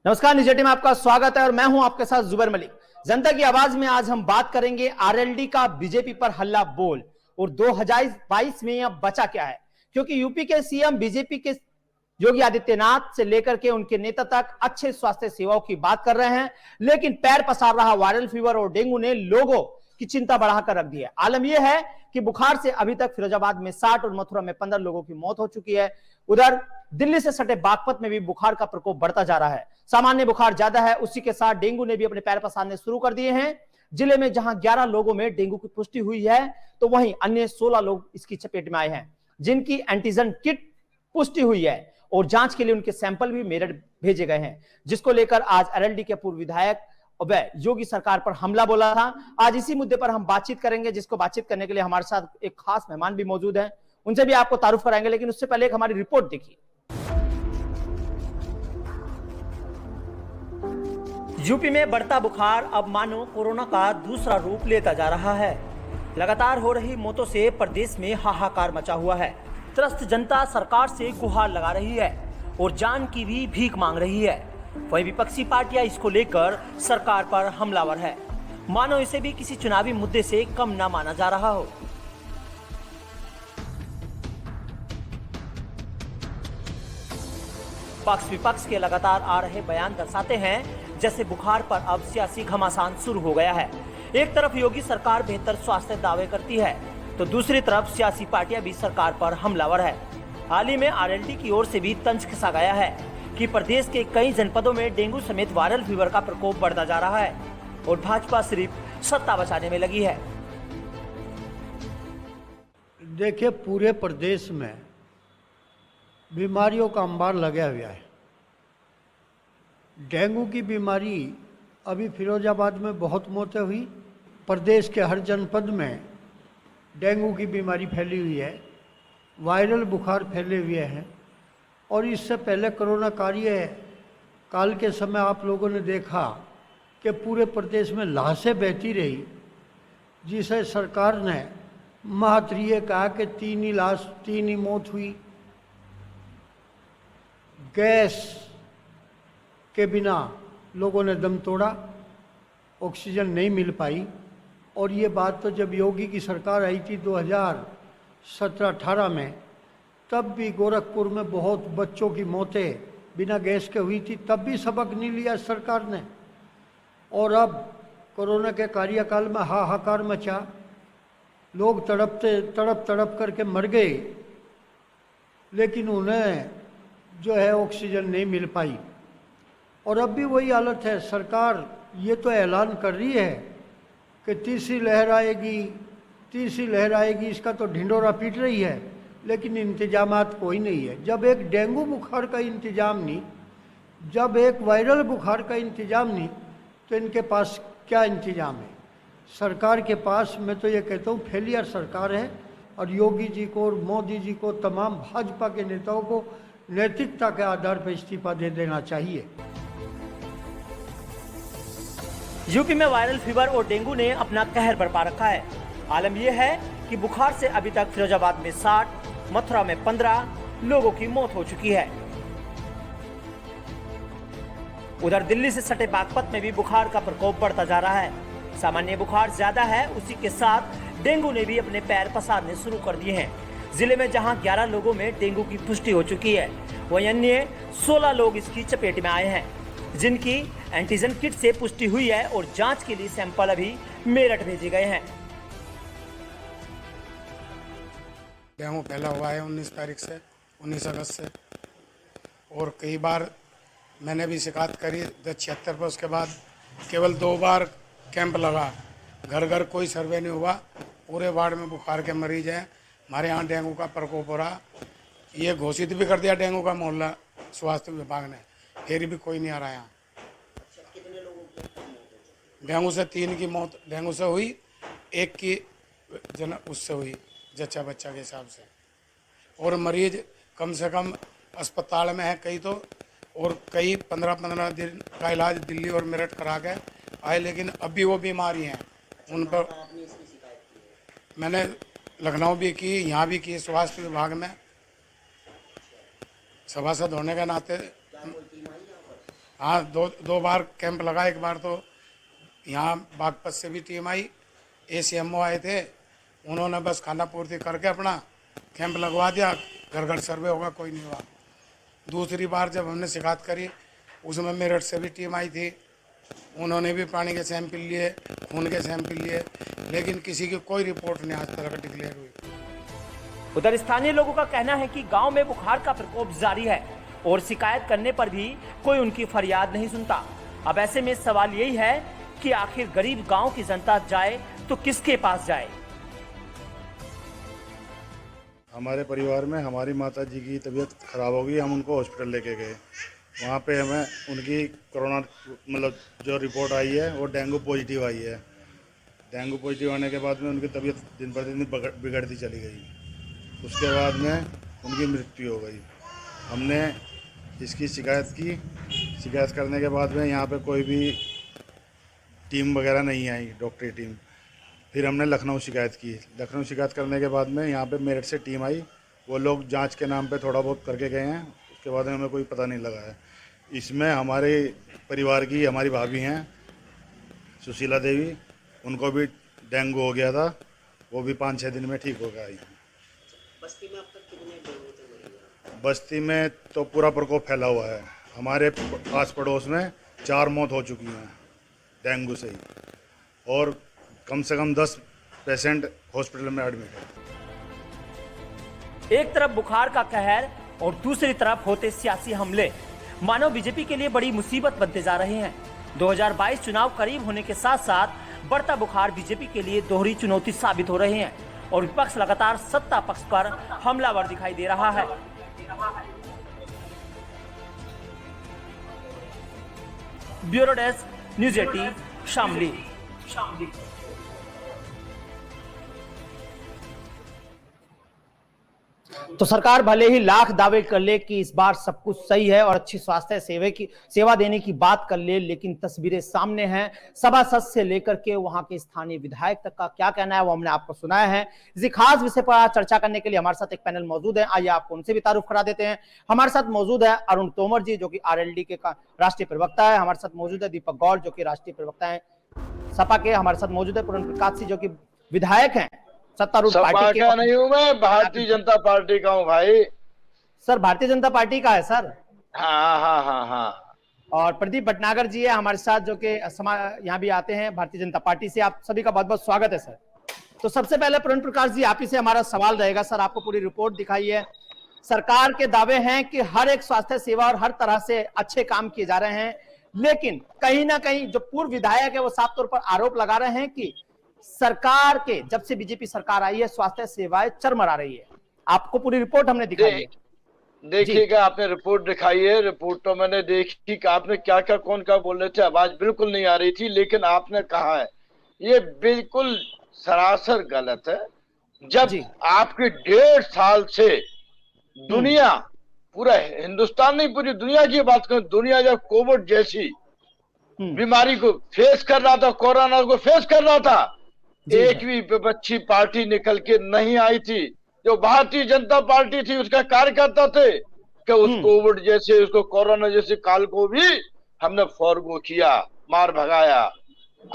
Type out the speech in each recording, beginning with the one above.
नमस्कार, निज टीम में आपका स्वागत है और मैं हूं आपके साथ जुबैर मलिक। जनता की आवाज में आज हम बात करेंगे आरएलडी का बीजेपी पर हल्ला बोल और 2022 में अब बचा क्या है, क्योंकि यूपी के सीएम बीजेपी के योगी आदित्यनाथ से लेकर के उनके नेता तक अच्छे स्वास्थ्य सेवाओं की बात कर रहे हैं, लेकिन पैर पसार रहा वायरल फीवर और डेंगू ने लोगों की चिंता बढ़ाकर रख दी है। आलम यह है कि बुखार से अभी तक फिरोजाबाद में 60 और मथुरा में 15 लोगों की मौत हो चुकी है। उधर दिल्ली से सटे बागपत में भी बुखार का प्रकोप बढ़ता जा रहा है। सामान्य बुखार ज्यादा है, उसी के साथ डेंगू ने भी अपने पैर पसारने शुरू कर दिए हैं। जिले में जहां 11 लोगों में डेंगू की पुष्टि हुई है, तो वहीं अन्य 16 लोग इसकी चपेट में आए हैं, जिनकी एंटीजन किट पुष्टि हुई है और जांच के लिए उनके सैंपल भी मेरठ भेजे गए हैं, जिसको लेकर आज आरएलडी के पूर्व विधायक वह योगी सरकार पर हमला बोला था। आज इसी मुद्दे पर हम बातचीत करेंगे, जिसको बातचीत करने के लिए हमारे साथ एक खास मेहमान भी मौजूद हैं। उनसे भी आपको तारुफ कराएंगे, लेकिन उससे पहले एक हमारी रिपोर्ट देखिए। यूपी में बढ़ता बुखार अब मानो कोरोना का दूसरा रूप लेता जा रहा है। लगातार हो रही मौतों से प्रदेश में हाहाकार मचा हुआ है। त्रस्त जनता सरकार से गुहार लगा रही है और जान की भी भीख मांग रही है। वहीं विपक्षी पार्टियां इसको लेकर सरकार पर हमलावर है, मानो इसे भी किसी चुनावी मुद्दे से कम न माना जा रहा हो। पक्ष विपक्ष के लगातार आ रहे बयान दर्शाते हैं जैसे बुखार पर अब सियासी घमासान शुरू हो गया है। एक तरफ योगी सरकार बेहतर स्वास्थ्य दावे करती है, तो दूसरी तरफ सियासी पार्टियां भी सरकार पर हमलावर है। हाल ही में आरएलडी की ओर से भी तंज खिसा गया है कि प्रदेश के कई जनपदों में डेंगू समेत वायरल फीवर का प्रकोप बढ़ता जा रहा है और भाजपा सिर्फ सत्ता बचाने में लगी है। देखिए, पूरे प्रदेश में बीमारियों का अंबार लगा हुआ है। डेंगू की बीमारी अभी फिरोजाबाद में बहुत मौतें हुई। प्रदेश के हर जनपद में डेंगू की बीमारी फैली हुई है, वायरल बुखार फैले हुए हैं। और इससे पहले कोरोना काल के समय आप लोगों ने देखा कि पूरे प्रदेश में लाशें बहती रही, जिसे सरकार ने महात्रिय कहा कि 3 ही मौत हुई। गैस के बिना लोगों ने दम तोड़ा, ऑक्सीजन नहीं मिल पाई। और ये बात तो जब योगी की सरकार आई थी 2017-18 में, तब भी गोरखपुर में बहुत बच्चों की मौतें बिना गैस के हुई थी, तब भी सबक नहीं लिया सरकार ने। और अब कोरोना के कार्यकाल में हाहाकार मचा, लोग तड़प करके मर गए, लेकिन उन्हें जो है ऑक्सीजन नहीं मिल पाई। और अब भी वही हालत है। सरकार ये तो ऐलान कर रही है कि तीसरी लहर आएगी, इसका तो ढिंढोरा पीट रही है, लेकिन इंतजामात कोई नहीं है। जब एक डेंगू बुखार का इंतजाम नहीं, जब एक वायरल बुखार का इंतजाम नहीं, तो इनके पास क्या इंतजाम है? सरकार के पास मैं तो ये कहता हूँ फेलियर सरकार है। और योगी जी को और मोदी जी को, तमाम भाजपा के नेताओं को नैतिकता के आधार पर इस्तीफा दे देना चाहिए। यूपी में वायरल फीवर और डेंगू ने अपना कहर बरपा रखा है। आलम यह है कि बुखार से अभी तक फिरोजाबाद में 60, मथुरा में 15 लोगों की मौत हो चुकी है। उधर दिल्ली से सटे बागपत में भी बुखार का प्रकोप बढ़ता जा रहा है। सामान्य बुखार ज्यादा है, उसी के साथ डेंगू ने भी अपने पैर पसारने शुरू कर दिए हैं। जिले में जहां 11 लोगों में डेंगू की पुष्टि हो चुकी है, वहीं अन्य 16 लोग इसकी चपेट में आए हैं, जिनकी एंटीजन किट से पुष्टि हुई है और जांच के लिए सैंपल अभी मेरठ भेजे गए हैं। डेंगू फैला हुआ है 19 अगस्त से, और कई बार मैंने भी शिकायत करी 1076 पर। उसके बाद केवल 2 बार कैंप लगा, घर घर कोई सर्वे नहीं हुआ। पूरे वार्ड में बुखार के मरीज हैं। हमारे यहाँ डेंगू का प्रकोप हो रहा, ये घोषित भी कर दिया डेंगू का मोहल्ला स्वास्थ्य विभाग ने, फिर भी कोई नहीं आ रहा यहाँ। डेंगू से 3 की मौत डेंगू से हुई, 1 की उससे हुई जच्चा बच्चा के हिसाब से। और मरीज कम से कम अस्पताल में है कई तो, और कई 15-15 दिन का इलाज दिल्ली और मेरठ करा के आए, लेकिन अभी वो बीमारी हैं। उन पर मैंने लखनऊ भी की, यहाँ भी की, स्वास्थ्य विभाग में सभासद होने के नाते हाँ, दो बार कैंप लगा। एक बार तो यहाँ बागपत से भी टीम आई, ACMO आए थे, उन्होंने बस खाना पूर्ति करके अपना कैंप लगवा दिया, घर घर सर्वे होगा, कोई नहीं हुआ। दूसरी बार जब हमने शिकायत करी, उसमें मेरठ से भी टीम आई थी, उन्होंने भी पानी के सैंपल लिए, खून के सैंपल लिए, लेकिन किसी की कोई रिपोर्ट नहीं आज तक डिक्लेयर हुई। उधर स्थानीय लोगों का कहना है कि गांव में बुखार का प्रकोप जारी है और शिकायत करने पर भी कोई उनकी फरियाद नहीं सुनता। अब ऐसे में सवाल यही है कि आखिर गरीब गांव की जनता जाए तो किसके पास जाए। हमारे परिवार में हमारी माता जी की तबीयत खराब हो गई, हम उनको हॉस्पिटल लेके गए। वहाँ पे हमें उनकी कोरोना मतलब जो रिपोर्ट आई है वो डेंगू पॉजिटिव आई है। डेंगू पॉजिटिव आने के बाद में उनकी तबीयत दिन पर दिन बिगड़ती चली गई। उसके बाद में उनकी मृत्यु हो गई। हमने इसकी शिकायत की। शिकायत करने के बाद में यहाँ पे कोई भी टीम वगैरह नहीं आई, डॉक्टरी टीम। फिर हमने लखनऊ शिकायत की। लखनऊ शिकायत करने के बाद में यहाँ पे मेरठ से टीम आई। वो लोग जांच के नाम पे थोड़ा बहुत करके गए हैं, उसके बाद में हमें कोई पता नहीं लगा है। इसमें हमारे परिवार की हमारी भाभी हैं सुशीला देवी, उनको भी डेंगू हो गया था, वो भी 5-6 दिन में ठीक हो गया। बस्ती में अब तक कितने डेंगू थे? बस्ती में तो पूरा प्रकोप फैला हुआ है। हमारे आस पड़ोस में 4 मौत हो चुकी हैं डेंगू से ही, और कम से कम 10 पेशेंट हॉस्पिटल में एडमिट है। एक तरफ बुखार का कहर और दूसरी तरफ होते सियासी हमले मानो बीजेपी के लिए बड़ी मुसीबत बनते जा रहे हैं। 2022 चुनाव करीब होने के साथ साथ बढ़ता बुखार बीजेपी के लिए दोहरी चुनौती साबित हो रहे हैं और विपक्ष लगातार सत्ता पक्ष पर हमलावर दिखाई दे रहा है। Bureau desk, news 18, Shamli. तो सरकार भले ही लाख दावे कर ले कि इस बार सब कुछ सही है और अच्छी स्वास्थ्य सेवा देने की बात कर ले, लेकिन तस्वीरें सामने हैं। सभासद से लेकर के वहां के स्थानीय विधायक तक का क्या कहना है वो हमने आपको सुनाया है। इसी खास विषय पर चर्चा करने के लिए हमारे साथ एक पैनल मौजूद है। आइए आपको उनसे भी तारुफ करा देते हैं। हमारे साथ मौजूद है अरुण तोमर जी, जो कि RLD के राष्ट्रीय प्रवक्ता है। हमारे साथ मौजूद है दीपक गौड़, जो कि राष्ट्रीय प्रवक्ता है सपा के। हमारे साथ मौजूद है पूर्ण प्रकाश जी, जो कि विधायक है सत्तारूढ़ पार्टी का नहीं हूँ मैं, भारतीय जनता पार्टी का हूँ भाई। सर भारतीय जनता पार्टी का है सर? हाँ हाँ हाँ हाँ। और प्रदीप भटनागर जी है हमारे साथ, जो कि यहाँ भी आते हैं भारतीय जनता पार्टी से। आप सभी का बहुत बहुत स्वागत है सर। तो सबसे पहले पूर्ण प्रकाश जी, आप ही से हमारा सवाल रहेगा। सर आपको पूरी रिपोर्ट दिखाई है, सरकार के दावे हैं कि हर एक स्वास्थ्य सेवा और हर तरह से अच्छे काम किए जा रहे हैं, लेकिन कहीं ना कहीं जो पूर्व विधायक है वो साफ तौर पर आरोप लगा रहे हैं कि सरकार के जब से बीजेपी सरकार आई है स्वास्थ्य सेवाएं चरमरा रही है। आपको पूरी रिपोर्ट हमने दिखाई है। देखिएगा, आपने रिपोर्ट दिखाई है। रिपोर्ट तो मैंने देखी कि आपने क्या क्या कौन क्या बोल रहे थे, आवाज बिल्कुल नहीं आ रही थी, लेकिन आपने कहा है ये बिल्कुल सरासर गलत है। जब आपके 1.5 साल से दुनिया, पूरा हिंदुस्तान नहीं पूरी दुनिया की बात करें, दुनिया जब कोविड जैसी बीमारी को फेस कर रहा था, कोरोना को फेस कर रहा था, एक भी विपक्षी पार्टी निकल के नहीं आई थी। जो भारतीय जनता पार्टी थी उसका कार्यकर्ता थे कि उस कोविड जैसे, उसको कोरोना जैसे काल को भी हमने फॉरगो किया, मार भगाया।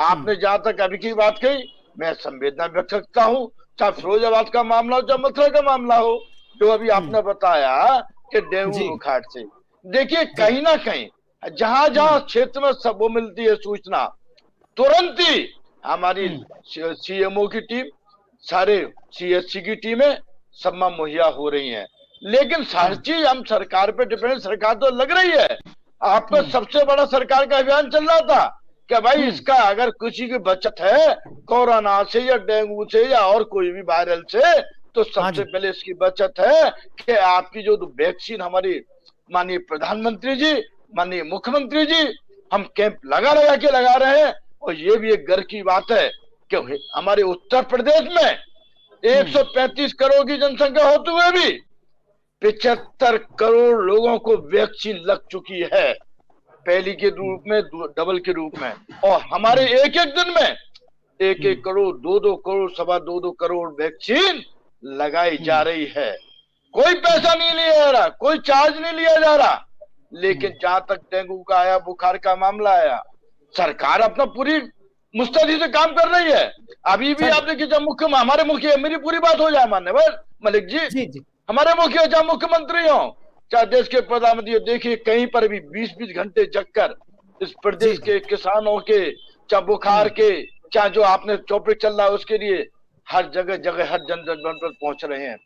आपने जहां तक अभी की बात कही, मैं संवेदना व्यक्त करता हूँ, चाहे फिरोजाबाद का मामला हो, चाहे मथुरा का मामला हो, जो अभी आपने बताया कि डेंगू बुखार से। देखिए कहीं ना कहीं जहां जहां क्षेत्र में सब वो मिलती है सूचना, तुरंत ही हमारी CMO की टीम, सारे CHC की टीमें सब में मुहैया हो रही हैं। लेकिन हर चीज हम सरकार पे डिपेंड, सरकार तो लग रही है। आपका सबसे बड़ा सरकार का अभियान चल रहा था कि भाई इसका अगर किसी की बचत है कोरोना से या डेंगू से या और कोई भी वायरल से, तो सबसे पहले इसकी बचत है कि आपकी जो वैक्सीन, हमारी माननीय प्रधानमंत्री जी, माननीय मुख्यमंत्री जी, हम कैंप लगा रहे हैं। और ये भी एक गर्व की बात है कि हमारे उत्तर प्रदेश में 135 करोड़ की जनसंख्या होते हुए भी 75 करोड़ लोगों को वैक्सीन लग चुकी है, पहली के रूप में, डबल के रूप में। और हमारे एक एक दिन में 1-1 करोड़, 2-2 करोड़, 2.25 करोड़ वैक्सीन लगाई जा रही है। कोई पैसा नहीं लिया जा रहा, कोई चार्ज नहीं लिया जा रहा। लेकिन जहां तक डेंगू का आया, बुखार का मामला आया, सरकार अपना पूरी मुस्तैदी से काम कर रही है। अभी भी आपने कि जब हमारे मुख्य, मेरी पूरी बात हो जाए मान्यवर मलिक जी, जी हमारे मुख्य चाहे मुख्यमंत्री हो चाहे देश के प्रधानमंत्री, देखिए कहीं पर भी 20-20 घंटे जगकर इस प्रदेश के किसानों के, चाहे बुखार के, चाहे जो आपने टॉपिक चल रहा है उसके लिए हर जगह जगह हर जन जन पर पहुंच रहे हैं।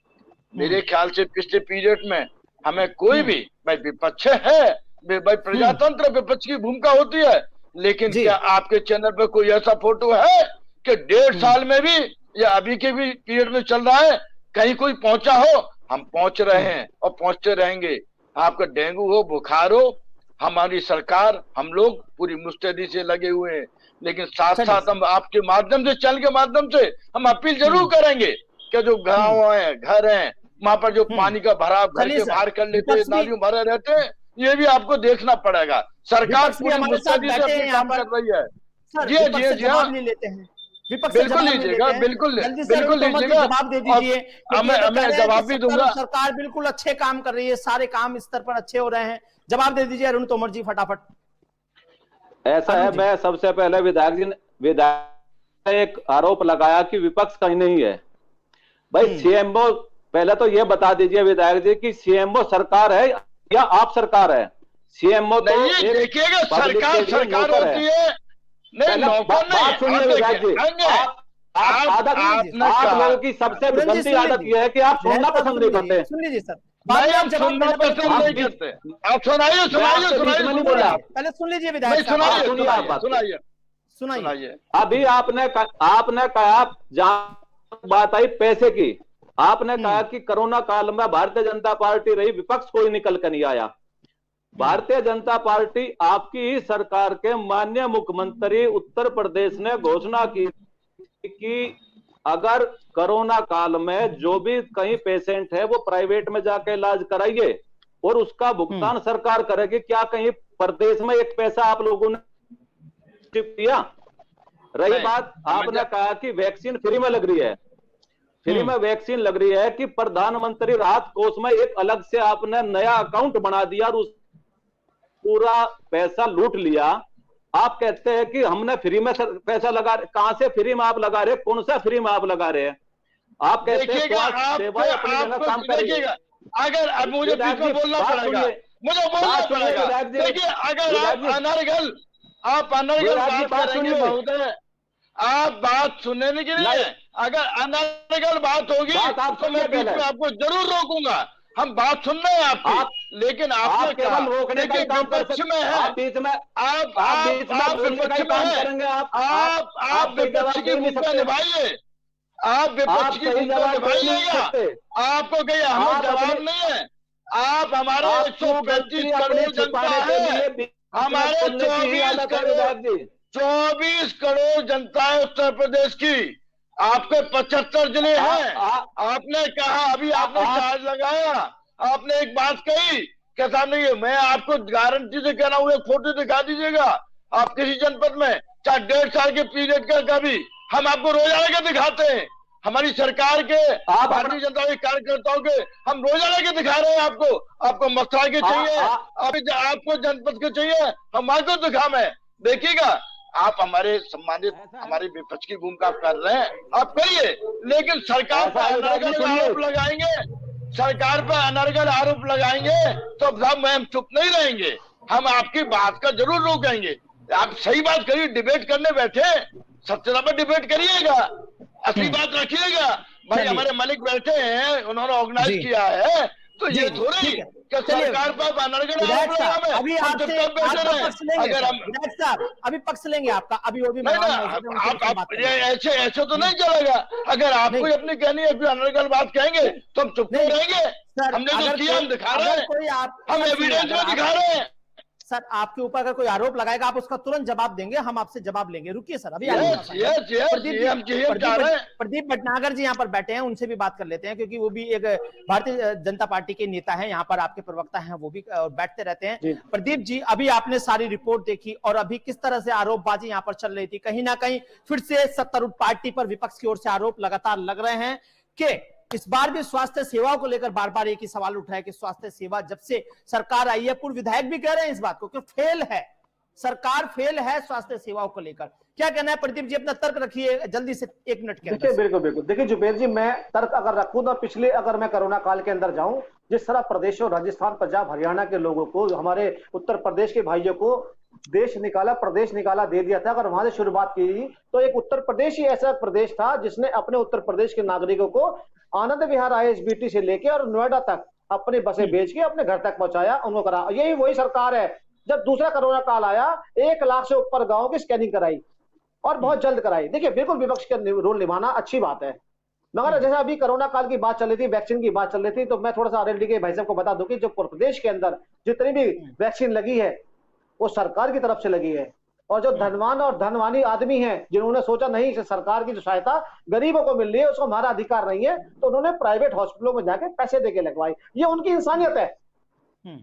मेरे ख्याल से पिछले पीरियड में हमें कोई भी, भाई विपक्ष है, भाई प्रजातंत्र विपक्ष की भूमिका होती है, लेकिन क्या आपके चैनल पर कोई ऐसा फोटो है कि 1.5 साल में भी या अभी के भी पीरियड में चल रहा है कहीं कोई पहुंचा हो? हम पहुंच रहे हैं और पहुंचते रहेंगे। आपका डेंगू हो, बुखार हो, हमारी सरकार, हम लोग पूरी मुस्तैदी से लगे हुए हैं, लेकिन साथ साथ हम आपके माध्यम से, चैनल के माध्यम से हम अपील जरूर करेंगे कि जो गाँव है, घर है, वहां पर जो पानी का भराव घर के बाहर कर लेते हैं, नालियों भरे रहते हैं, ये भी आपको देखना पड़ेगा। सरकार पूरी मुस्तैदी से अपनी काम कर रही है। जी जी जी हाँ, बिल्कुल लीजिएगा, बिल्कुल बिल्कुल लीजिएगा, जवाब दे दीजिए। मैं जवाब भी दूंगा। सरकार बिल्कुल अच्छे काम कर रही है, सारे काम स्तर पर अच्छे हो रहे हैं। जवाब दे दीजिए अरुण तोमर जी फटाफट। ऐसा है, मैं सबसे पहले विधायक ने एक आरोप लगाया कि विपक्ष कहीं नहीं है। भाई सीएमओ, पहले तो ये बता दीजिए विधायक जी कि सीएमओ सरकार है या आप सरकार है? सीएमओ तो देखिएगा, सरकार होती है, नहीं नौकर नहीं। बात सुनिए विधायक जी, आप लोगों की सबसे गंदी आदत यह है कि आप सुनना पसंद नहीं करते। सुन लीजिए सर, आप सुनना पसंद नहीं करते। आप सुनाइए, बोला पहले सुन लीजिए विधायक, सुनाइए। अभी आपने कहा, जहां बात आई पैसे की, आपने कहा कि कोरोना काल में भारतीय जनता पार्टी रही, विपक्ष कोई निकल कर नहीं आया। भारतीय जनता पार्टी आपकी ही सरकार के माननीय मुख्यमंत्री उत्तर प्रदेश ने घोषणा की कि अगर कोरोना काल में जो भी कहीं पेशेंट है वो प्राइवेट में जाके इलाज कराइए और उसका भुगतान सरकार करेगी। क्या कहीं प्रदेश में एक पैसा आप लोगों ने किया? रही बात, आपने कहा कि वैक्सीन फ्री में लग रही है, फ्री में वैक्सीन लग रही है कि प्रधानमंत्री राहत कोष में एक अलग से आपने नया अकाउंट बना दिया और उस पूरा पैसा लूट लिया। आप कहते हैं कि हमने फ्री में पैसा लगा, कहां से फ्री में आप लगा रहे, कौन सा फ्री में आप लगा रहे हैं? आप कहते हैं सेवाएं अपनी जगह काम करेगा। अगर अब मुझे बीच में बोलना पड़ेगा, मुझे बोलना पड़ेगा। देखिए, अगर आप अनर्गल बात करेंगे महोदय, आप बात सुनने के लिए, अगर अनर्गल बात होगी तो मैं बीच में आपको जरूर रोकूंगा। हम बात सुन रहे हैं आपकी, लेकिन आपने केवल रोकने का काम कर विपक्ष में है, आप बीच में आप विपक्ष में है, आप विपक्ष की भूमिका निभाइए, आप विपक्ष की भूमिका निभाइएगा। आपको कहीं हमें जवाब नहीं है। आप हमारे 135 करोड़ जनता है, हमारे 24 करोड़ जनता है उत्तर प्रदेश की, आपके 75 जिले हैं। आपने कहा, अभी आपने चार्ज लगाया, आपने एक बात कही कि सामने, मैं आपको गारंटी से कह रहा हूं, एक फोटो दिखा दीजिएगा आप किसी जनपद में, चाहे 1.5 साल के पीरियड का भी, हम आपको रोजाना के दिखाते हैं। हमारी सरकार के, भारतीय जनता पार्टी कार्यकर्ताओं के हम रोजाना के दिखा रहे हैं आपको मथुरा के चाहिए, आपको जनपद के चाहिए, हम आपको दिखावे। देखिएगा, आप हमारे सम्मानित, हमारे विपक्ष की भूमिका कर रहे हैं, आप करिए, लेकिन सरकार पर अनर्गल आरोप लगाएंगे, सरकार पर अनर्गल आरोप लगाएंगे तो साहब हम चुप नहीं रहेंगे, हम आपकी बात का जरूर रोकेंगे। आप सही बात करिए, डिबेट करने बैठे, सत्यता पर डिबेट करिएगा, असली बात रखिएगा। भाई हमारे मलिक बैठे हैं, उन्होंने ऑर्गेनाइज किया है, तो ये थोड़ी कि सरकार पर अनर्गल आरोप लगावे। अभी आपसे पक्ष लेंगे, विधायक साहब अभी पक्ष लेंगे आपका, अभी वो भी ऐसे तो नहीं चलेगा। अगर आपको अपनी कहनी है फिर अनर्गल बात कहेंगे तो हम चुप नहीं रहेंगे। हमने जो किया हम दिखा रहे हैं, हम एविडेंस में दिखा रहे हैं। सर आपके ऊपर अगर कोई आरोप लगाएगा आप उसका तुरंत जवाब देंगे, हम आपसे जवाब लेंगे। रुकिए सर, अभी प्रदीप भटनागर जी यहाँ पर बैठे हैं, उनसे भी बात कर लेते हैं, क्योंकि वो भी एक भारतीय जनता पार्टी के नेता हैं, यहाँ पर आपके प्रवक्ता हैं, वो भी बैठते रहते हैं। प्रदीप जी, अभी आपने सारी रिपोर्ट देखी और अभी किस तरह से आरोपबाजी यहाँ पर चल रही थी, कहीं ना कहीं फिर से सत्तारूढ़ पार्टी पर विपक्ष की ओर से आरोप लगातार लग रहे हैं कि इस बार भी स्वास्थ्य सेवाओं को लेकर बार बार एक ही सवाल उठ रहा है कि स्वास्थ्य सेवा जब से सरकार आई है, पूर्व विधायक भी कह रहे हैं इस बात को कि फेल है, सरकार फेल है स्वास्थ्य सेवाओं को लेकर। क्या कहना है प्रदीप जी, अपना तर्क रखिए जल्दी से 1 मिनट के अंदर। देखिए बिल्कुल बिल्कुल, देखिए जुबेर जी, मैं तर्क अगर रखूं तो पिछले, अगर मैं कोरोना काल के अंदर जाऊं, जिस तरह प्रदेशों, राजस्थान, पंजाब, हरियाणा के लोगों को, हमारे उत्तर प्रदेश के भाइयों को देश निकाला, प्रदेश निकाला दे दिया था, अगर वहां से शुरुआत की तो एक उत्तर प्रदेश ही ऐसा प्रदेश था जिसने अपने उत्तर प्रदेश के नागरिकों को आनंद विहार ISBT से लेके और नोएडा तक अपने बसें भेज के अपने घर तक पहुंचाया, उनको करा। यही वही सरकार है। जब दूसरा कोरोना काल आया, 1 लाख से ऊपर गांव की स्कैनिंग कराई और बहुत जल्द कराई। देखिए बिल्कुल विपक्ष का रोल निभाना अच्छी बात है, मगर जैसा अभी कोरोना काल की बात चल रही थी, वैक्सीन की बात चल रही थी, तो मैं थोड़ा सा RLD के भाई साहब को बता दूं कि जो प्रदेश के अंदर जितनी भी वैक्सीन लगी है वो सरकार की तरफ से लगी है, और जो धनवान और धनवानी आदमी हैं जिन्होंने सोचा नहीं सरकार की जो सहायता गरीबों को मिल रही है उसको हमारा अधिकार नहीं है, तो उन्होंने प्राइवेट हॉस्पिटलों में जाके पैसे देके लगवाई। ये उनकी इंसानियत है।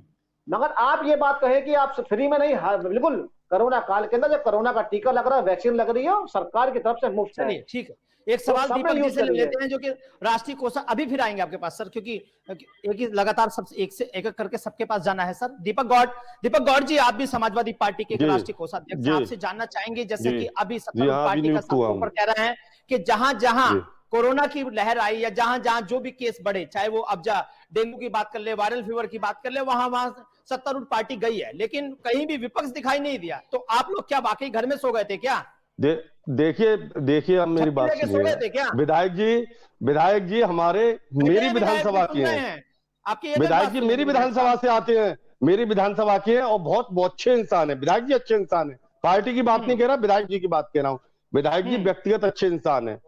मगर आप ये बात कहें कि आप फ्री में नहीं, बिल्कुल कोरोना काल के अंदर जब कोरोना का टीका लग रहा है, वैक्सीन लग रही है, सरकार की तरफ से मुफ्त है। चलिए ठीक है, एक सवाल दीपक जी से लेते हैं जो कि राष्ट्रीय कोषाध्यक्ष, अभी फिर आएंगे आपके पास सर, क्योंकि एक ही लगातार सब एक से एक करके सबके पास जाना है सर। दीपक गौड़ जी, आप भी समाजवादी पार्टी के राष्ट्रीय कोषाध्यक्ष, आपसे जानना चाहेंगे, जैसे कि अभी सत्तारूढ़ पार्टी का ऊपर कह रहे हैं कि जहां जहां कोरोना की लहर आई या जहां जहां जो भी केस बढ़े, चाहे वो अब डेंगू की बात कर ले, वायरल फीवर की बात कर ले, वहां सत्तारूढ़ पार्टी गई है, लेकिन कहीं भी विपक्ष दिखाई नहीं दिया। तो आप लोग क्या वाकई घर में सो गए थे क्या? देखिए अब मेरी बात सुनिए। विधायक जी हमारे मेरी विधानसभा के हैं, विधायक जी मेरी विधानसभा से आते हैं, मेरी विधानसभा के हैं और बहुत अच्छे इंसान है। विधायक जी अच्छे इंसान है, पार्टी की बात नहीं कह रहा, विधायक जी की बात कह रहा हूँ। विधायक जी व्यक्तिगत अच्छे इंसान है।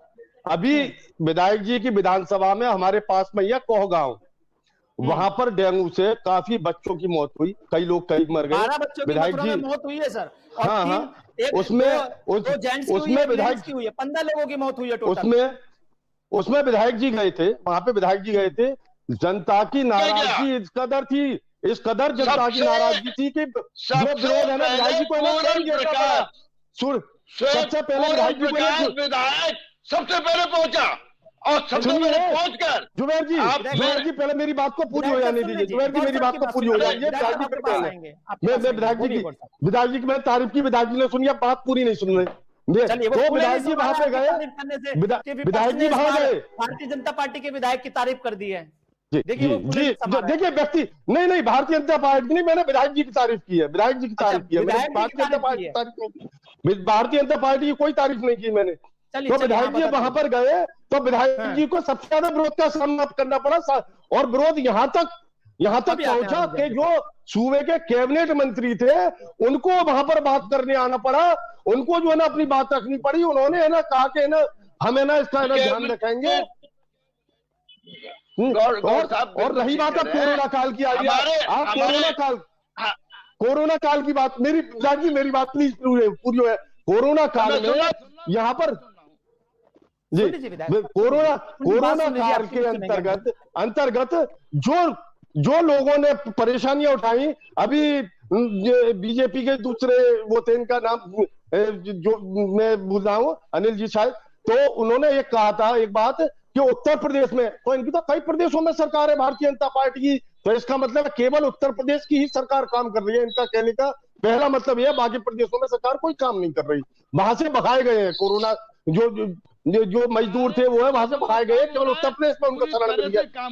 अभी विधायक जी की विधानसभा में हमारे पास में यह कोह गांव, वहां पर डेंगू से काफी बच्चों की मौत हुई, कई लोग कई मर गए। विधायक जी मौत हुई है सर, हाँ, उसमें विधायक की हुई है, 15 लोगों की मौत हुई है टोटल। उसमें विधायक जी गए थे, वहां पे विधायक जी गए थे। जनता की नाराजगी इस कदर थी, इस कदर जनता की नाराजगी थी कि जो विरोध है ना विधायक जी को, सबसे पहले विधायक जी सबसे पहले पहुंचा और सबसे पहले पहुंचकर जुबेर जी पहले मेरी बात को पूरी हो जाने दीजिए। जुबेर जी मेरी बात को पूरी हो जाएगी। मैं विधायक जी की मैंने तारीफ की, विधायक जी ने सुनी, अब बात पूरी नहीं सुन रहे। तो विधायक जी वहां पे गए, विधायक जी वहां गए, भारतीय जनता पार्टी के विधायक की तारीफ कर दी है। देखिए व्यक्ति नहीं, भारतीय जनता पार्टी नहीं, मैंने विधायक जी की तारीफ की है, विधायक जी की तारीफ की है, भारतीय जनता पार्टी की तारीफ नहीं, भारतीय जनता पार्टी की कोई तारीफ नहीं की मैंने। तो विधायक जी वहां पर गए तो विधायक जी को सबसे ज्यादा विरोध का सामना करना पड़ा, और विरोध यहां तक पहुंचा कि जो सूबे के कैबिनेट मंत्री थे उनको वहां पर बात करने आना पड़ा, उनको जो है ना अपनी बात रखनी पड़ी। उन्होंने है ना कहा कि ना हमें ना इसका ध्यान रखेंगे। और रही बात अब कोरोना काल की, आ गया आप कोरोना काल की बात, मेरी बात प्लीज पूरी हो। कोरोना काल में यहाँ पर जी कोरोना काल के अंतर्गत जो लोगों ने परेशानियां उठाई, अभी बीजेपी के दूसरे वो थे, इनका नाम जो मैं भूल रहा हूँ, अनिल जी शायद, तो उन्होंने एक कहा था एक बात कि उत्तर प्रदेश में, तो इनकी तो कई प्रदेशों में सरकार है भारतीय जनता पार्टी की, तो इसका मतलब केवल उत्तर प्रदेश की ही सरकार काम कर रही है। इनका कहने का पहला मतलब यह, बाकी प्रदेशों में सरकार कोई काम नहीं कर रही। वहां से भगाए गए हैं कोरोना, जो मजदूर थे वो है वहां से भगाए गए, केवल उत्तर प्रदेश में उनको शरण मिल गया।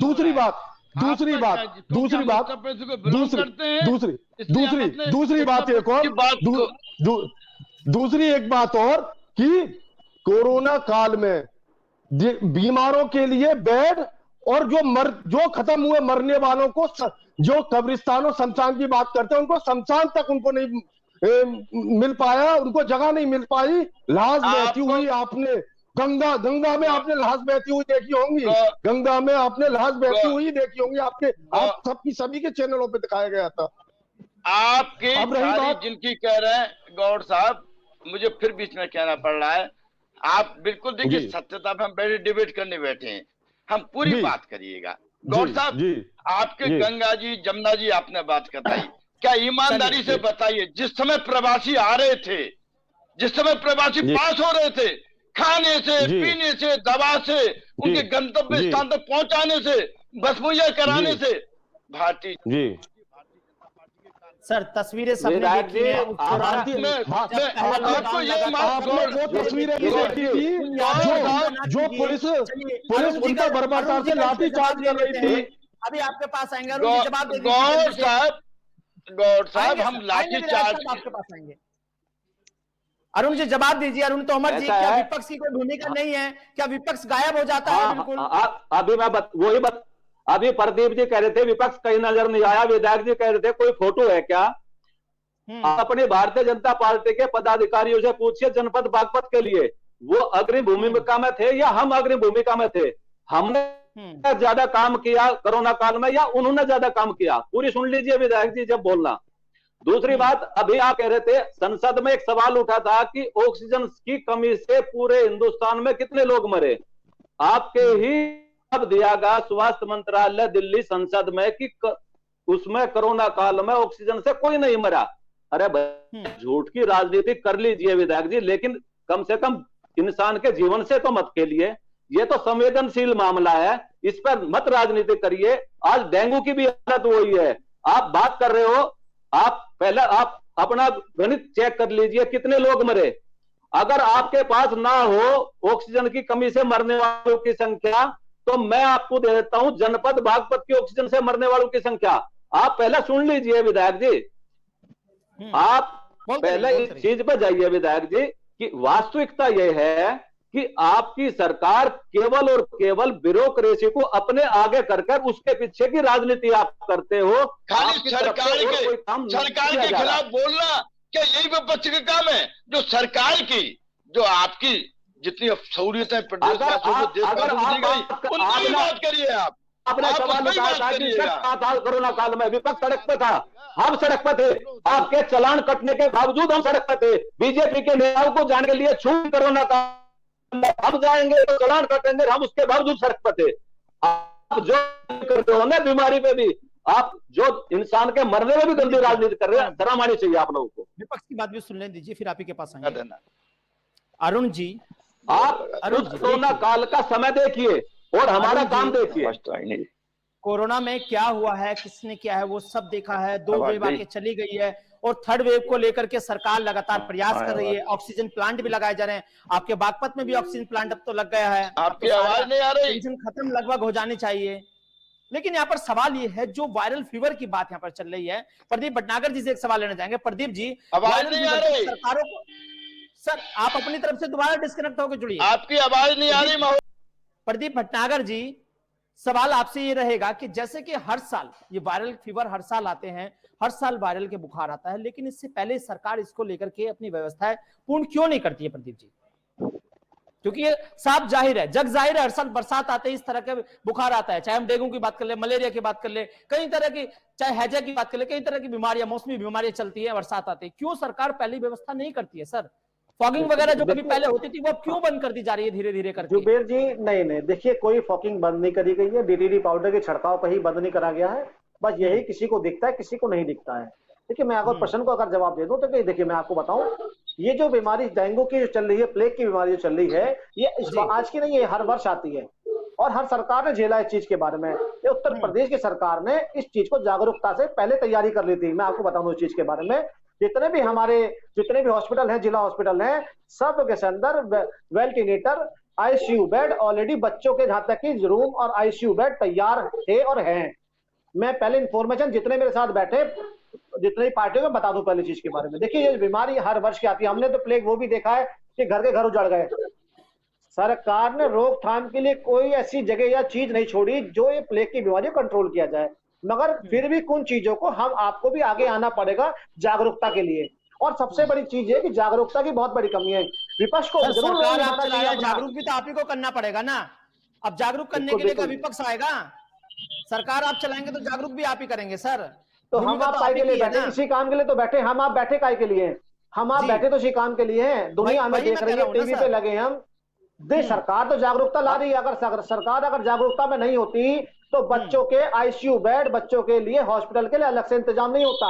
दूसरी एक बात और कि कोरोना काल में बीमारों के लिए बेड, और जो खत्म हुए मरने वालों को, जो कब्रिस्तान और शमशान की बात करते हैं, उनको शमशान तक उनको नहीं मिल पाया, उनको जगह नहीं मिल पाई। लाश बहती हुई आपने गंगा में आपने लाश बहती हुई देखी होंगी, गंगा में आपने लाश बहती हुई देखी होंगी, आप सबकी सभी के चैनलों पे दिखाया गया था। आपकी सारी जिनकी कह रहे हैं गौड़ साहब, मुझे फिर बीच में कहना पड़ रहा है, आप बिल्कुल देखिए सत्यता पे हम बैठे डिबेट करने बैठे हैं, हम पूरी बात करिएगा। गौड़ साहब आपके गंगा जी जमुना जी आपने बात बताई, क्या ईमानदारी से बताइए, जिस समय प्रवासी आ रहे थे, जिस समय प्रवासी पास हो रहे थे, खाने से, जी। पीने से, दवा से, उनके गंतव्य जी। स्थान तक पहुंचाने से, बस मुहैया कराने जी। से भारतीय जी सर तस्वीरें सबने विधायक देखी हैं जी, उस दौरान भारतीय मैं जब पहला आपको लॉकडाउन ये लगा था, आपने वो तस्वीरें भी देखी थी जो पुलिस उन पर बर्बादार से लाठी चार्ज कर रही थी। अभी आपके पास आएंगे अरुण जी, जवाब दे दीजिए गौर जल्दी से। साहब आएंगे हम सर, लाठी आएंगे विधायक चार्ज साहब, आपके पास आएंगे। अरुण जी जवाब दीजिए, अरुण तोमर जी, ऐसा क्या है। विपक्ष की कोई भूमिका नहीं है? क्या विपक्ष गायब हो जाता है बिल्कुल? अभी मैं अभी प्रदीप जी कह रहे थे विपक्ष कहीं नजर नहीं आया, विधायक जी कह रहे थे कोई फोटो है क्या? आप अपनी भारतीय जनता पार्टी के पदाधिकारियों से पूछिए जनपद बागपत के लिए वो अग्रिम भूमिका में थे या हम अग्रिम भूमिका में थे? हमने ज्यादा काम किया कोरोना काल में या उन्होंने ज्यादा काम किया? पूरी सुन लीजिए विधायक जी जब बोलना। दूसरी बात, अभी आप कह रहे थे संसद में एक सवाल उठा था कि ऑक्सीजन की कमी से पूरे हिंदुस्तान में कितने लोग मरे। आपके ही अब दिया गया स्वास्थ्य मंत्रालय दिल्ली संसद में कि उसमें कोरोना काल में ऑक्सीजन से कोई नहीं मरा। अरे भाई झूठ की राजनीति कर लीजिए विधायक जी, लेकिन कम से कम इंसान के जीवन से तो मत खेलिए। ये तो संवेदनशील मामला है, इस पर मत राजनीति करिए। आज डेंगू की भी हालत वही है। आप बात कर रहे हो, आप पहले आप अपना गणित चेक कर लीजिए कितने लोग मरे। अगर आपके पास ना हो ऑक्सीजन की कमी से मरने वालों की संख्या, तो मैं आपको दे देता हूं जनपद बागपत की ऑक्सीजन से मरने वालों की संख्या। आप पहले सुन लीजिए विधायक जी, आप पहले इस चीज पर जाइए विधायक जी कि वास्तविकता यह है कि आपकी सरकार केवल और केवल ब्यूरोक्रेसी को अपने आगे कर उसके पीछे की राजनीति आप करते हो। खाली सरकार के खिलाफ बोलना क्या यही विपक्ष का काम है? जो सरकार की, जो आपकी जितनी सहूलियतें प्रदेशवासियों को देशवासियों को दी गई, उनकी बात करिए आप। आपने सवाल उठाया था कि कोरोना काल में विपक्ष सड़क पे था, हम सड़क पे थे, आपके चालान कटने के बावजूद हम सड़क पे थे। बीजेपी के नेताओं को जाने के लिए छूट कोरोना काल हम जाएंगे तो चालान कटेंगे, हम उसके बावजूद सड़क पे थे। आप जो करते हो ना बीमारी पे भी, आप जो इंसान के मरने में भी गंदी राजनीति कर रहे हैं, शर्म आनी चाहिए आप लोगों को। विपक्ष की बात भी सुन लें दीजिए, फिर आप ही के पास आएंगे। अरुण जी, आप कोरोना काल का समय देखिए और हमारा काम देखिए। कोरोना में क्या हुआ है, किसने किया है, वो सब देखा है। 2 वेव आके चली गई है और 3rd वेव को लेकर के सरकार लगातार प्रयास कर रही है। ऑक्सीजन प्लांट भी लगाए जा रहे हैं। आपके बागपत में भी ऑक्सीजन प्लांट अब तो लग गया है। आपकी आवाज नहीं आ रही। टेंशन खत्म लगभग हो जानी चाहिए। लेकिन यहाँ पर सवाल ये है, जो वायरल फीवर की बात यहाँ पर चल रही है, प्रदीप भटनागर जी से एक सवाल लेना चाहेंगे। प्रदीप जी, आवाज नहीं आ रही सरकारों को। सर आप अपनी तरफ से दोबारा डिस्कनेक्ट होकर जुड़िए। आपकी आवाज नहीं आ रही। प्रदीप भटनागर जी, सवाल आपसे ये रहेगा कि जैसे कि हर साल ये वायरल फीवर हर साल आते हैं, हर साल वायरल के बुखार आता है, लेकिन इससे पहले सरकार इसको लेकर के अपनी व्यवस्थाएं पूर्ण क्यों नहीं करती है प्रदीप जी? क्योंकि ये साफ जाहिर है, जग जाहिर है, हर साल बरसात आते ही इस तरह के बुखार आता है। चाहे हम डेंगू की बात कर ले, मलेरिया की बात कर ले, कई तरह की, चाहे हैजा की बात कर ले, कई तरह की बीमारियां, मौसमी बीमारियां चलती है, बरसात आती है। क्यों सरकार पहले व्यवस्था नहीं करती है सर? फॉगिंग वगैरह जो कभी पहले होती थी वो क्यों बंद कर दी जा रही है धीरे धीरे करके? जुबेर जी, नहीं, देखिए कोई फॉगिंग बंद नहीं करी गई है। डीडीटी पाउडर के छिड़काव कहीं बंद नहीं करा गया है। बस यही किसी को दिखता है, किसी को नहीं दिखता है। देखिए मैं अगर प्रश्न को अगर जवाब दे दूं तो देखिए मैं आपको बताऊं, ये जो बीमारी डेंगू की जो चल रही है, प्लेग की बीमारी जो चल रही है, ये आज की नहीं, ये हर वर्ष आती है और हर सरकार ने झेला इस चीज के बारे में। ये उत्तर प्रदेश की सरकार ने इस चीज को जागरूकता से पहले तैयारी कर ली थी। मैं आपको बताऊं इस चीज के बारे में, जितने भी हॉस्पिटल हैं, जिला हॉस्पिटल हैं, सब के अंदर वेंटिलेटर, आईसीयू बेड ऑलरेडी बच्चों के जहां तक की रूम और आईसीयू बेड तैयार थे और हैं। मैं पहले इंफॉर्मेशन जितने मेरे साथ बैठे, जितनी पार्टियों में बता दूं पहले चीज के बारे में। देखिए ये बीमारी हर वर्ष की आती है। हमने तो प्लेग वो भी देखा है कि घर के घर उजड़ गए। सरकार ने रोकथाम के लिए कोई ऐसी जगह या चीज नहीं छोड़ी जो ये प्लेग की बीमारी को कंट्रोल किया जाए, मगर फिर भी कुछ चीजों को हम आपको भी आगे आना पड़ेगा जागरूकता के लिए। और सबसे बड़ी चीज है कि जागरूकता की बहुत बड़ी कमी है। विपक्ष को जरूर जागरूक भी तो आप ही को करना पड़ेगा ना। अब जागरूक करने के लिए क्या विपक्ष आएगा? सरकार आप चलाएंगे तो जागरूक भी आप ही करेंगे सर। तो हम आप काय के लिए बैठे? इसी काम के लिए तो बैठे। हम आप बैठे काय के लिए? हम आप बैठे तो इसी काम के लिए हैं। दुनिया हमें देख रही है, टीवी पे लगे हम। सरकार तो जागरूकता ला रही है। अगर सरकार अगर जागरूकता में नहीं होती तो बच्चों के आईसीयू बेड, बच्चों के लिए हॉस्पिटल के लिए अलग से इंतजाम नहीं होता।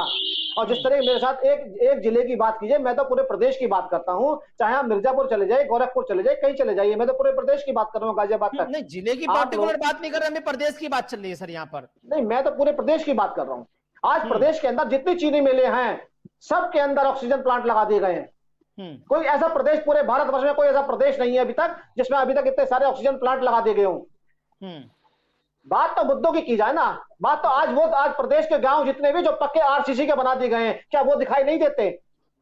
और जिस तरह मेरे साथ एक जिले की बात कीजिए, मैं तो पूरे प्रदेश की बात करता हूं, चाहे आप मिर्जापुर चले जाइए, गोरखपुर चले जाइए, कहीं चले जाइए, मैं तो पूरे प्रदेश की बात कर रहा हूँ, गाजियाबाद तक। नहीं, जिले की पर्टिकुलर बात नहीं कर रहे, हमें प्रदेश की बात चल रही है सर यहाँ पर। नहीं, मैं तो पूरे प्रदेश की बात कर रहा हूँ। आज प्रदेश के अंदर जितनी चीनी मिलें हैं, सबके अंदर ऑक्सीजन प्लांट लगा दिए गए हैं। कोई ऐसा प्रदेश पूरे भारतवर्ष में कोई ऐसा प्रदेश नहीं है अभी तक जिसमें अभी तक इतने सारे ऑक्सीजन प्लांट लगा दिए गए हों। बात तो मुद्दों की जाए ना। बात तो आज प्रदेश के गांव जितने भी जो पक्के आरसीसी के बना दिए गए हैं, क्या वो दिखाई नहीं देते?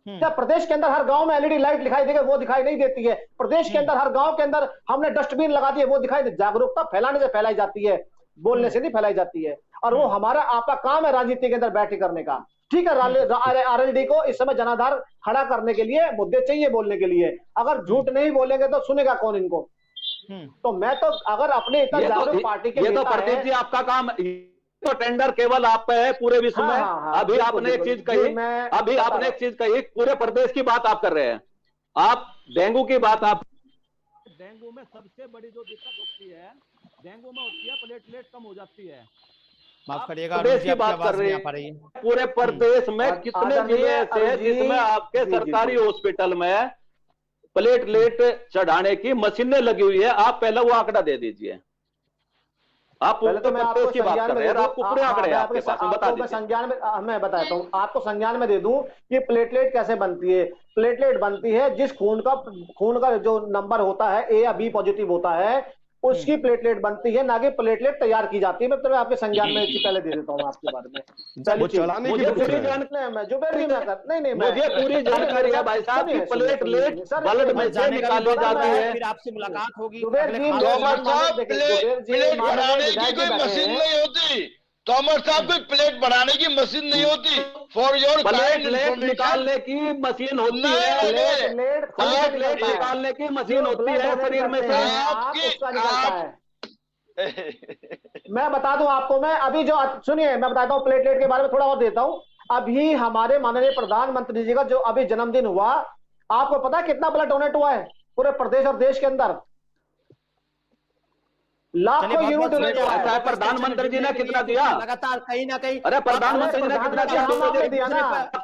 क्या प्रदेश के अंदर हर गांव में एलईडी लाइट दिखाई देगी? वो दिखाई नहीं देती है। प्रदेश के अंदर हर गांव के अंदर हमने डस्टबिन लगा दिए, वो दिखाई दे। जागरूकता फैलाने से फैलाई जाती है, बोलने से नहीं फैलाई जाती है। और वो हमारा आपका काम है राजनीति के अंदर बैठ करने का। ठीक है, आरएलडी को इस समय जनाधार खड़ा करने के लिए मुद्दे चाहिए बोलने के लिए। अगर झूठ नहीं बोलेंगे तो सुनेगा कौन इनको? तो मैं तो अगर अपने इतना जागरूक पार्टी के ये तो प्रदीप जी आपका काम, तो टेंडर केवल आप पे है पूरे विश्व में। अभी आपने एक चीज कही, अभी आपने एक चीज कही, पूरे प्रदेश की बात आप कर रहे हैं। आप डेंगू की बात, आप डेंगू में सबसे बड़ी जो दिक्कत होती है, डेंगू में होती है प्लेटलेट कम हो जाती है। माफ करिएगा, प्रदेश की बात कर रहे हैं। पूरे प्रदेश में कितने जिले ऐसे हैं जिसमें आपके सरकारी हॉस्पिटल में प्लेटलेट चढ़ाने की मशीनें लगी हुई है? आप पहले वो आंकड़ा दे दीजिए। आप पहले तो मैं आपको की बात कर रहे हैं, आपको पूरे आंकड़े आपके पास, बता दीजिए। संज्ञान में मैं बताता हूँ आपको, संज्ञान में दे दूं कि प्लेटलेट कैसे बनती है। प्लेटलेट बनती है जिस खून का जो नंबर होता है, ए या बी पॉजिटिव होता है, उसकी प्लेटलेट बनती है, ना कि प्लेटलेट तैयार की जाती है। मैं तो आपके संज्ञान में पहले दे देता हूँ आपके बारे में। मुझे पूरी जानकारी है भाई साहब की प्लेटलेट ब्लड में से निकाली जाती है। फिर आपसे मुलाकात होगी। प्लेट बनाने की कोई मशीन नहीं होती। तोमर साहब कोई प्लेट बनाने की मशीन नहीं होती। फॉर योर प्लेट निकालने की मशीन होती है। प्लेट निकालने की मशीन होती है शरीर में से। मैं बता दूं आपको, मैं अभी जो सुनिए, मैं बताता हूं प्लेटलेट के बारे में थोड़ा और देता हूं। अभी हमारे माननीय प्रधानमंत्री जी का जो अभी जन्मदिन हुआ, आपको पता है कितना ब्लड डोनेट हुआ है पूरे प्रदेश और देश के अंदर? लाखों यूनिट डोनेट हुआ है। प्रधानमंत्री जी ने कितना दिया? लगातार कहीं ना कहीं। अरे प्रधानमंत्री जी ने कितना दिया?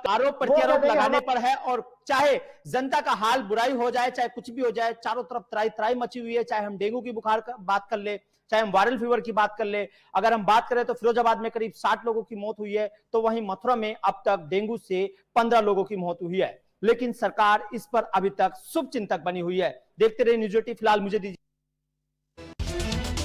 आरोप प्रत्यारोप लगाने पर है। और चाहे जनता का हाल बुराई हो जाए, चाहे कुछ भी हो जाए, चारों तरफ त्राई त्राई मची हुई है। चाहे हम डेंगू की बुखार का बात कर ले, चाहे हम वायरल फीवर की बात कर ले। अगर हम बात करें तो फिरोजाबाद में करीब 60 लोगों की मौत हुई है, तो वहीं मथुरा में अब तक डेंगू से 15 लोगों की मौत हुई है। लेकिन सरकार इस पर अभी तक शुभचिंतक बनी हुई है। देखते रहिए न्यूज़ 18। फिलहाल मुझे दीजिए।